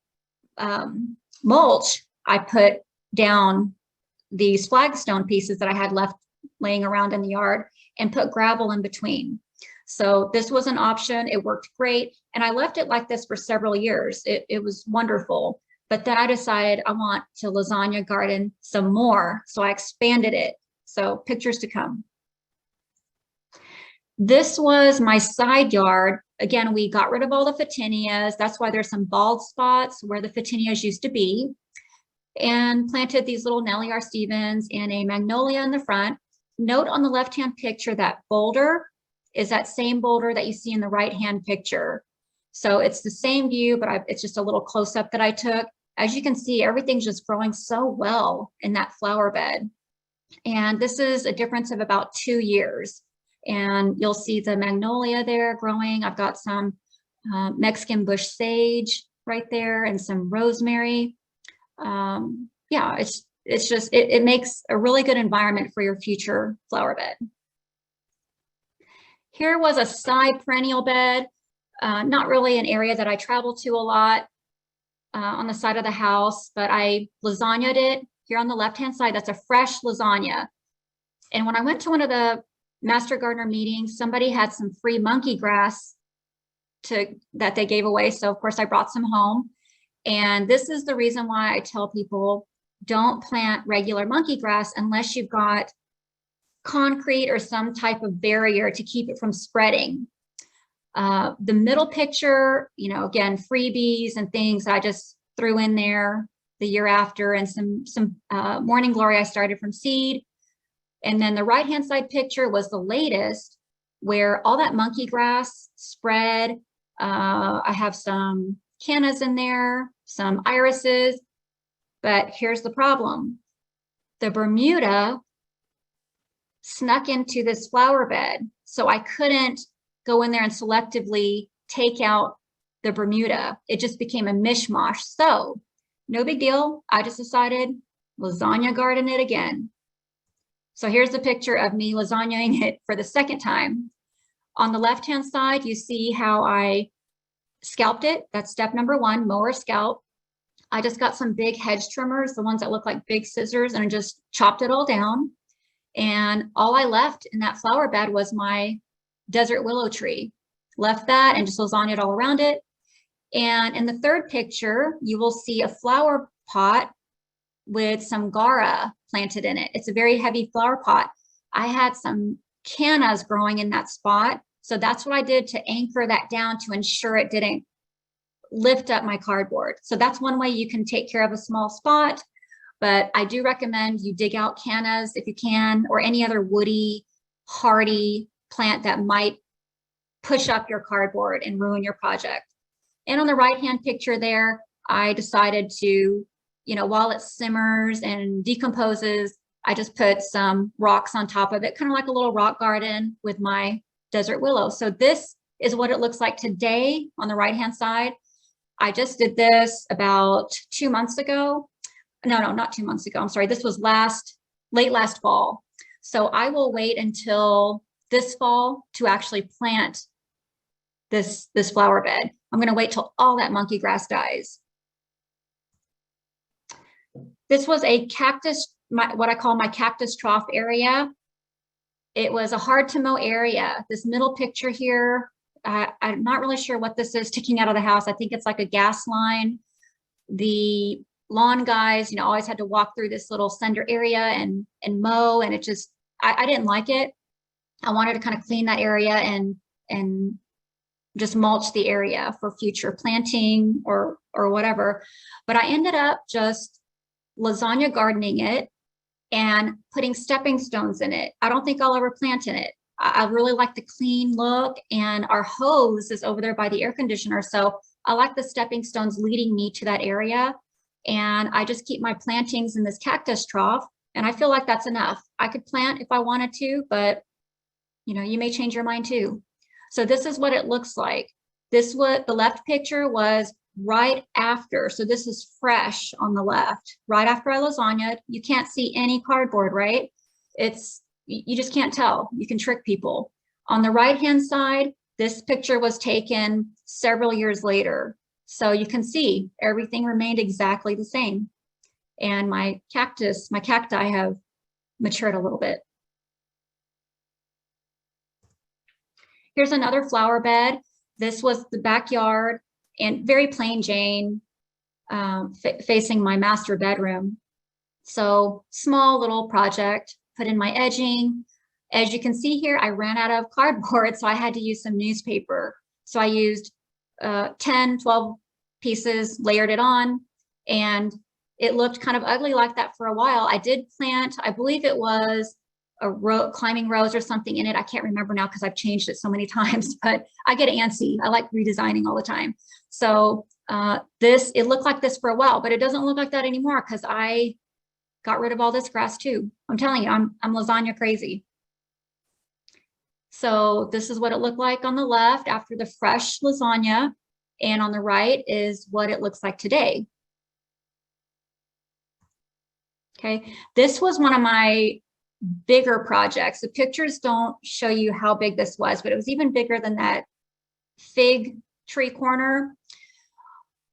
mulch, I put down these flagstone pieces that I had left laying around in the yard and put gravel in between. So this was an option. It worked great. And I left it like this for several years. It was wonderful. But then I decided I want to lasagna garden some more. So I expanded it. So pictures to come. This was my side yard. Again, we got rid of all the photinias. That's why there's some bald spots where the photinias used to be, and planted these little Nellie R. Stevens and a magnolia in the front. Note on the left-hand picture that boulder is that same boulder that you see in the right-hand picture. So it's the same view, but it's just a little close-up that I took. As you can see, everything's just growing so well in that flower bed. And this is a difference of about 2 years. And you'll see the magnolia there growing. I've got some Mexican bush sage right there and some rosemary. Yeah, it makes a really good environment for your future flower bed. Here was a side perennial bed, not really an area that I travel to a lot, on the side of the house, but I lasagnaed it. Here on the left-hand side, that's a fresh lasagna. And when I went to one of the Master Gardener meetings, somebody had some free monkey grass that they gave away. So of course I brought some home. And this is the reason why I tell people don't plant regular monkey grass unless you've got concrete or some type of barrier to keep it from spreading. The middle picture, again, freebies and things I just threw in there the year after, and some morning glory I started from seed. And then the right-hand side picture was the latest, where all that monkey grass spread. I have some cannas in there, some irises, but here's the problem. The Bermuda snuck into this flower bed, so I couldn't go in there and selectively take out the Bermuda. It just became a mishmash. So no big deal. I just decided lasagna garden it again. So here's the picture of me lasagnaing it for the second time. On the left-hand side, you see how I scalped it. That's step number 1, mower scalp. I just got some big hedge trimmers, the ones that look like big scissors, and I just chopped it all down. And all I left in that flower bed was my desert willow tree. Left that and just lasagnaed all around it. And in the third picture, you will see a flower pot with some Gara planted in it. It's a very heavy flower pot. I had some cannas growing in that spot. So that's what I did to anchor that down to ensure it didn't lift up my cardboard. So that's one way you can take care of a small spot. But I do recommend you dig out cannas if you can, or any other woody, hardy plant that might push up your cardboard and ruin your project. And on the right-hand picture there, I decided to, while it simmers and decomposes, I just put some rocks on top of it, kind of like a little rock garden with my desert willow. So this is what it looks like today on the right-hand side. I just did this about 2 months ago. No, not 2 months ago. I'm sorry. This was late last fall. So I will wait until this fall to actually plant this flower bed. I'm going to wait till all that monkey grass dies. This was a cactus, what I call my cactus trough area. It was a hard to mow area. This middle picture here, I'm not really sure what this is sticking out of the house. I think it's like a gas line. The lawn guys, always had to walk through this little cinder area and mow, and it just, I didn't like it. I wanted to kind of clean that area and and just mulch the area for future planting or whatever. But I ended up just lasagna gardening it and putting stepping stones in it. I don't think I'll ever plant in it. I really like the clean look, and our hose is over there by the air conditioner. So I like the stepping stones leading me to that area. And I just keep my plantings in this cactus trough. And I feel like that's enough. I could plant if I wanted to, but you know, you may change your mind too. So this is what it looks like. The left picture was right after. So this is fresh on the left, right after I lasagna. You can't see any cardboard, right? You just can't tell. You can trick people. On the right-hand side, this picture was taken several years later. So you can see everything remained exactly the same. And my cacti have matured a little bit. Here's another flower bed. This was the backyard and very plain Jane, facing my master bedroom. So small little project, put in my edging. As you can see here, I ran out of cardboard, so I had to use some newspaper. So I used 10, 12 pieces, layered it on, and it looked kind of ugly like that for a while. I did plant, I believe it was a climbing rose or something in it. I can't remember now because I've changed it so many times, but I get antsy. I like redesigning all the time. So it looked like this for a while, but it doesn't look like that anymore because I got rid of all this grass too. I'm telling you, I'm lasagna crazy. So this is what it looked like on the left after the fresh lasagna, and on the right is what it looks like today. Okay, this was one of my bigger projects. The pictures don't show you how big this was, but it was even bigger than that fig tree corner.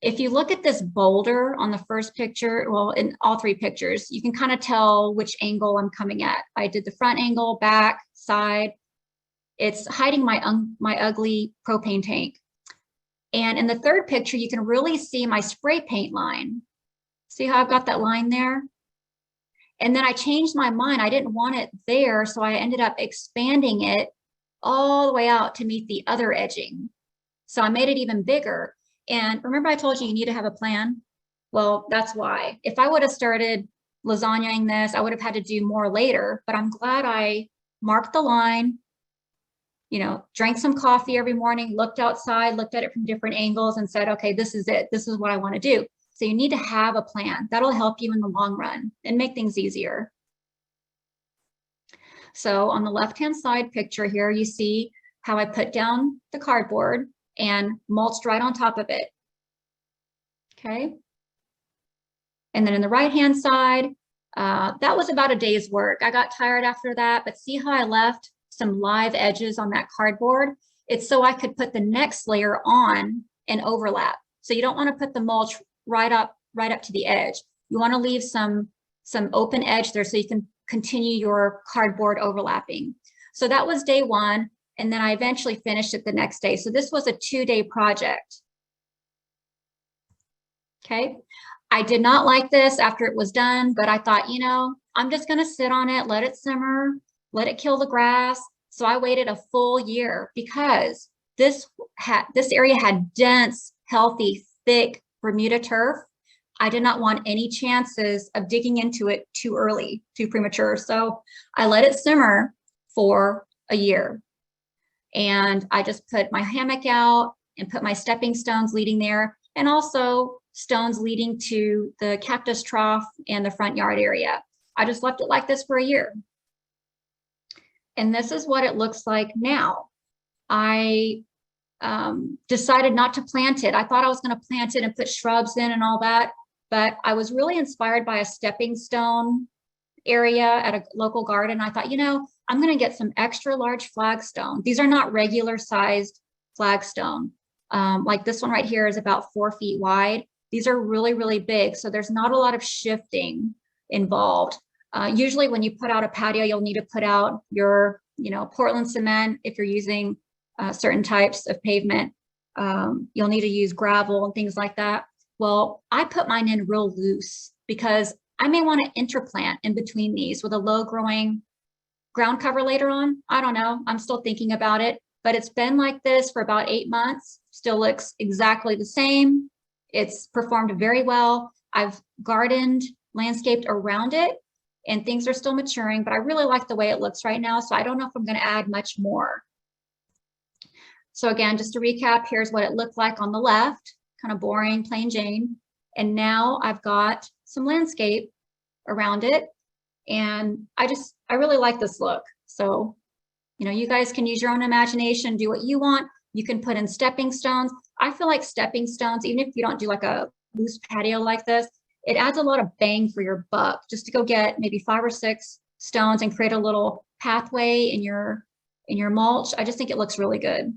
If you look at this boulder on the first picture, well, in all three pictures, you can kind of tell which angle I'm coming at. I did the front angle, back, side. It's hiding my ugly propane tank. And in the third picture, you can really see my spray paint line. See how I've got that line there? And then I changed my mind. I didn't want it there, so I ended up expanding it all the way out to meet the other edging. So I made it even bigger. And remember I told you need to have a plan? Well, that's why. If I would have started lasagnaing this, I would have had to do more later, but I'm glad I marked the line, you know, drank some coffee every morning, looked outside, looked at it from different angles and said, okay, this is it. This is what I want to do. So you need to have a plan. That'll help you in the long run and make things easier. So on the left-hand side picture here, you see how I put down the cardboard and mulched right on top of it. Okay. And then in the right-hand side, that was about a day's work. I got tired after that, but see how I left some live edges on that cardboard? It's so I could put the next layer on and overlap. So you don't want to put the mulch right up to the edge. You want to leave some open edge there so you can continue your cardboard overlapping. So that was day one, and then I eventually finished it the next day. So this was a 2-day project. Okay, I did not like this after it was done, but I thought, you know, I'm just going to sit on it, let it simmer, let it kill the grass. So I waited a full year because this area had dense, healthy, thick Bermuda turf. I did not want any chances of digging into it too early, too premature. So I let it simmer for a year. And I just put my hammock out and put my stepping stones leading there, and also stones leading to the cactus trough and the front yard area. I just left it like this for a year. And this is what it looks like now. I decided not to plant it. I thought I was going to plant it and put shrubs in and all that, but I was really inspired by a stepping stone area at a local garden. I thought, you know, I'm going to get some extra large flagstone. These are not regular sized flagstone. Like this one right here is about 4 feet wide. These are really, really big. So there's not a lot of shifting involved. Usually when you put out a patio, you'll need to put out your, you know, Portland cement if you're using certain types of pavement. You'll need to use gravel and things like that. Well, I put mine in real loose because I may want to interplant in between these with a low growing ground cover later on. I don't know. I'm still thinking about it, but it's been like this for about 8 months, still looks exactly the same. It's performed very well. I've gardened, landscaped around it, and things are still maturing, but I really like the way it looks right now. So I don't know if I'm going to add much more. So again, just to recap, here's what it looked like on the left, kind of boring, plain Jane. And now I've got some landscape around it. And I really like this look. So, you guys can use your own imagination, do what you want. You can put in stepping stones. I feel like stepping stones, even if you don't do like a loose patio like this, it adds a lot of bang for your buck just to go get maybe 5 or 6 stones and create a little pathway in your mulch. I just think it looks really good.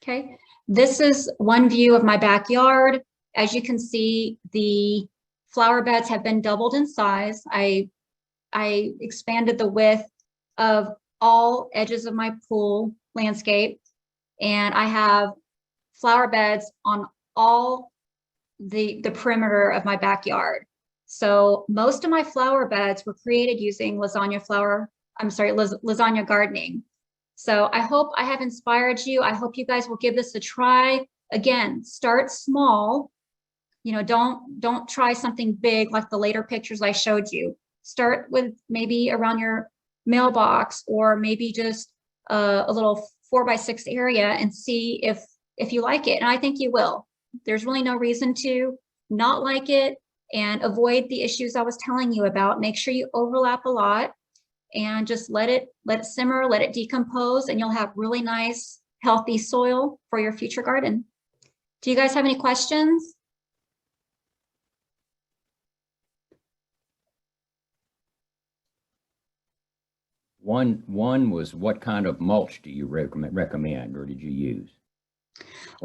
Okay, this is one view of my backyard. As you can see, the flower beds have been doubled in size. I expanded the width of all edges of my pool landscape, and I have flower beds on all the perimeter of my backyard. So most of my flower beds were created using lasagna gardening. So I hope I have inspired you. I hope you guys will give this a try. Again, start small. Don't try something big like the later pictures I showed you. Start with maybe around your mailbox, or maybe just a little 4x6 area, and see if you like it. And I think you will. There's really no reason to not like it, and avoid the issues I was telling you about. Make sure you overlap a lot, and just let it simmer, let it decompose, and you'll have really nice, healthy soil for your future garden. Do you guys have any questions? One was, what kind of mulch do you recommend, or did you use?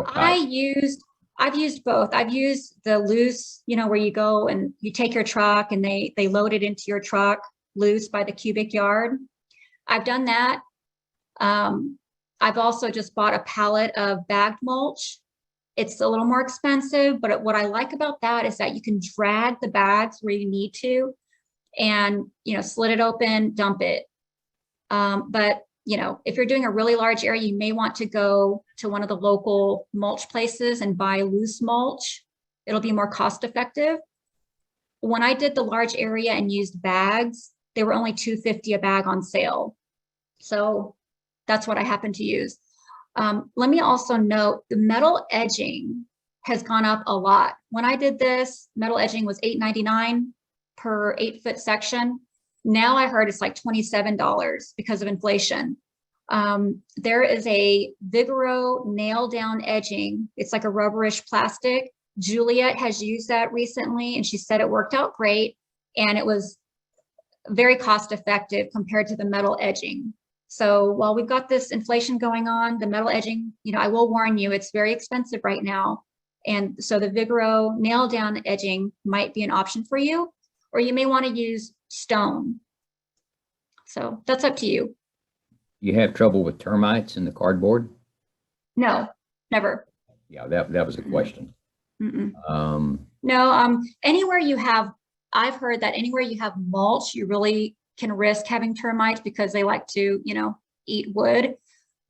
I've used both. I've used the loose, where you go and you take your truck and they load it into your truck loose by the cubic yard. I've done that. I've also just bought a pallet of bagged mulch. It's a little more expensive, but what I like about that is that you can drag the bags where you need to, and slit it open, dump it. But if you're doing a really large area, you may want to go to one of the local mulch places and buy loose mulch. It'll be more cost effective. When I did the large area and used bags, they were only $2.50 a bag on sale. So that's what I happen to use. Let me also note the metal edging has gone up a lot. When I did this, metal edging was $8.99 per 8-foot section. Now I heard it's like $27 because of inflation. There is a Vigoro nail down edging. It's like a rubberish plastic. Juliet has used that recently, and she said it worked out great, and it was very cost effective compared to the metal edging. So while we've got this inflation going on, the metal edging, I will warn you, it's very expensive right now. And so the Vigoro nail down edging might be an option for you, or you may want to use stone. So that's up to you. You have trouble with termites in the cardboard? No, never. Yeah, that was a question. No, anywhere you have, I've heard that anywhere you have mulch, you really can risk having termites because they like to, eat wood.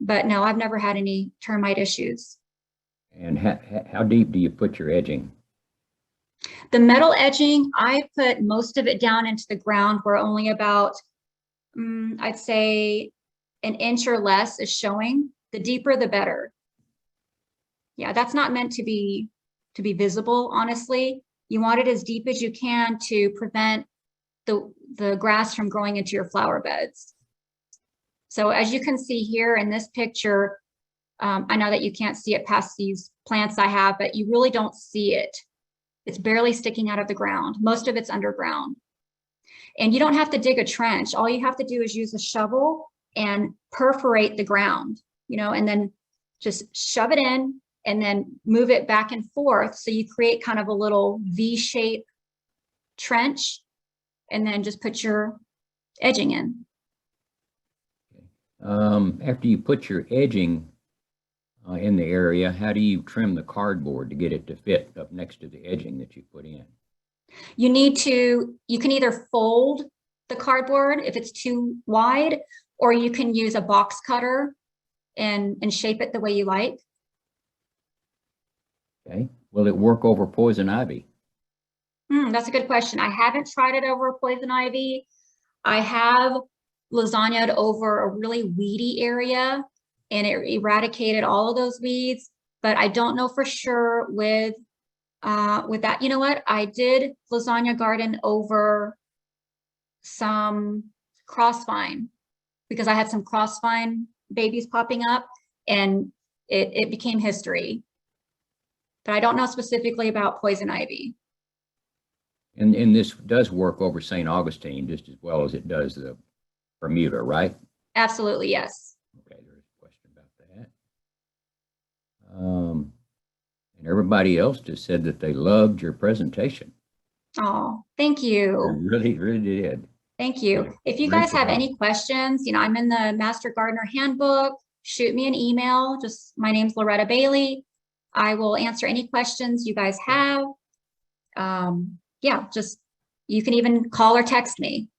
But no, I've never had any termite issues. And how deep do you put your edging? The metal edging, I put most of it down into the ground where only about, I'd say, an inch or less is showing. The deeper, the better. Yeah, that's not meant to be visible, honestly. You want it as deep as you can to prevent the grass from growing into your flower beds. So as you can see here in this picture, I know that you can't see it past these plants I have, but you really don't see it. It's barely sticking out of the ground. Most of it's underground. And you don't have to dig a trench. All you have to do is use a shovel and perforate the ground, and then just shove it in and then move it back and forth. So you create kind of a little V-shaped trench, and then just put your edging in. After you put your edging in the area, how do you trim the cardboard to get it to fit up next to the edging that you put in? You can either fold the cardboard if it's too wide, or you can use a box cutter and shape it the way you like. Okay. Will it work over poison ivy? That's a good question. I haven't tried it over poison ivy. I have lasagnaed over a really weedy area and it eradicated all of those weeds, but I don't know for sure with that. You know what? I did lasagna garden over some crossvine because I had some crossvine babies popping up and it became history. But I don't know specifically about poison ivy. And this does work over St. Augustine just as well as it does the Bermuda, right? Absolutely, yes. Okay, there's a question about that. And everybody else just said that they loved your presentation. Oh, thank They you. really, really did. Thank you. If you guys have any questions, you know, I'm in the Master Gardener Handbook. Shoot me an email. Just my name's Loretta Bailey. I will answer any questions you guys have. Yeah, just you can even call or text me.